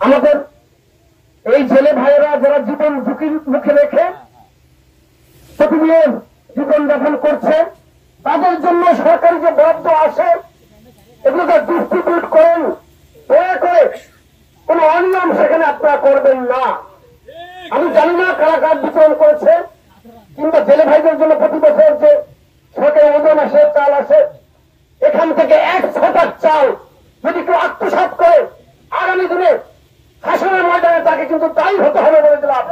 আমাদের এই ছেলে ভাইয়েরা যারা জীবন ঝুঁকির মুখে রেখে প্রতিদিন জীবন যাপন করছে, তাদের জন্য সরকারি যে বরাদ্দ আসে এগুলোকে ডিস্ট্রিবিউট করেন। দয়া করে কোন অনিয়ম সেখানে আপনারা করবেন না। আমি জানি না কারা কার বিতরণ করেছে, কিংবা জেলে ভাইদের জন্য প্রতি বছর যে সরকারি ওজন আসে, চাল আসে, এখান থেকে 1 ছটাক চাল যদি কেউ আত্মসাৎ করে আগামী দিনে হাসনের ময়দানে তাকে কিন্তু দায়ী হতে হবে বলে দিলাম।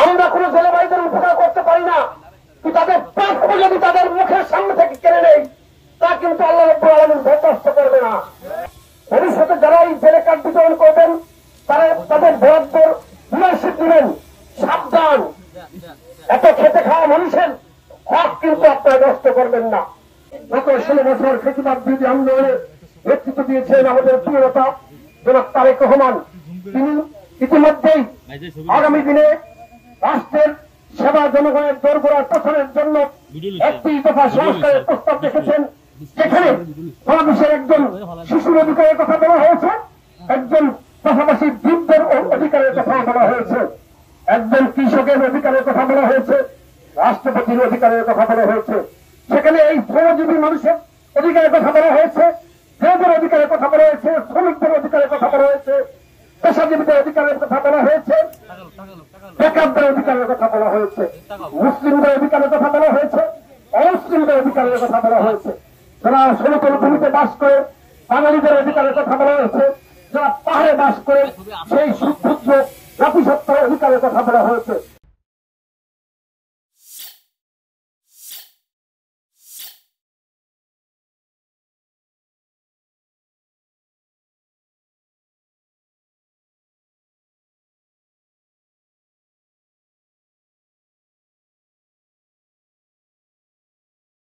আমরা কোন জেলে ভাইদের উপকার করতে পারি না, কিন্তু তাদের প্রাপ্য যদি তাদের মুখের সামনে থেকে কেড়ে নেই, তা কিন্তু আল্লাহ রাব্বুল আলামিন বরদাস্ত করবে না। ভবিষ্যতে যারা এই জেলে কার্ড বিতরণ করবেন তারা তাদের বরাদ্দর লিডারশিপ দিবেন। সাবধান, এত খেতে খাওয়া মানুষের হক কিন্তু আপনারা নষ্ট করবেন না। গত 16 বছর ফেসিবাদ বিরোধী আন্দোলনে নেতৃত্ব দিয়েছেন আমাদের প্রিয় নেতা জনাব তারেক রহমান। তিনি ইতিমধ্যেই আগামী দিনে রাষ্ট্রের সেবা জনগণের দোরগোড়ায় পৌঁছানোর জন্য একটি দফা সংস্কারের প্রস্তাব রেখেছেন, যেখানে বাংলাদেশের একজন শিশুর অধিকারের কথা বলা হয়েছে, একজন পাশাপাশি বৃদ্ধের অধিকারের কথা বলা হয়েছে, একজন কৃষকের অধিকারের কথা বলা হয়েছে, রাষ্ট্রপতির অধিকারের কথা বলা হয়েছে। সেখানে এই শ্রমজীবী মানুষের অধিকারের কথা বলা হয়েছে, মেয়েদের অধিকারের কথা বলা হয়েছে, শ্রমিকদের অধিকারের কথা বলা হয়েছে, পেশাজীবীদের অধিকারের কথা বলা হয়েছে, বেকারদের অধিকারের কথা বলা হয়েছে, মুসলিমদের অধিকারের কথা বলা হয়েছে, অমুসলিমদের অধিকারের কথা বলা হয়েছে, যারা সমতল ভূমিতে বাস করে বাঙালিদের অধিকারের কথা বলা হয়েছে, যারা পাহাড়ে বাস করে সেই সুক্ষুদ্র জাতিসত্তার অধিকারের কথা বলা হয়েছে।